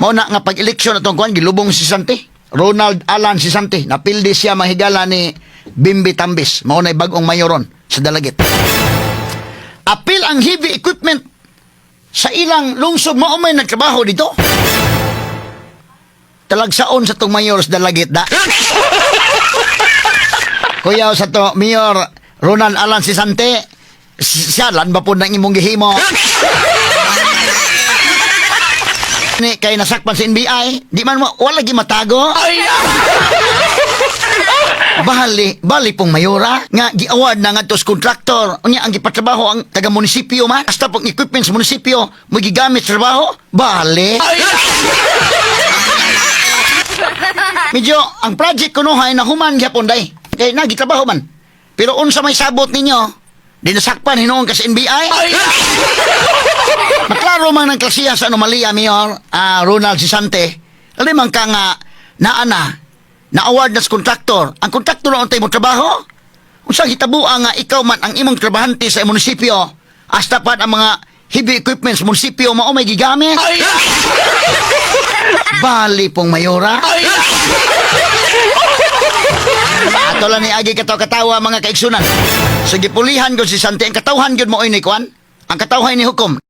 Mao na nga pag-eleksyon atong kuan gilubong si Sante. Ronald Alan si Sante. Napildi siya mahigala ni Bimbi Tambis. Mao na'y bagong mayoron sa Dalagit. Apil ang heavy equipment sa ilang lungsod. Mao may nagtrabaho dito. Talagsaon sa tong mayor sa Dalagit da. Kuya sa to Mayor Ronald Alan si Sante. Siyalan ba po nang imong gihimo? Ni kay nasakpan sa NBI, di man mo wala gi matago. Bali pong mayora nga gi-award na ngadto sa kontraktor. Unya ang gipatrabaho ang taga munisipyo man. Hasta pong equipment sa munisipyo mo gigamit sa trabaho. Bali. Medyo ang project kuno hay nahuman gyapon day. Kay nagitrabaho man. Pero unsa may sabot ninyo? Di nasakpan hinuon ka sa NBI? Maklaro man ng klasiya sa anomalya, Mayor Ronald Sisante. Alimang ka nga na-award na sa kontraktor. Ang kontraktor na untay mo trabaho? Kung saan hitabuan nga ikaw man ang imong trabahante sa munisipyo, hasta pa ang mga heavy equipment sa munisipyo, mao may gigamit? Bali pong mayora. Ato lang ni agi katawa mga kaigsunan. Sige pulihan ko si Sante. Ang katawhan yun mo ay ni Kwan. Ang katawhan ni hukom.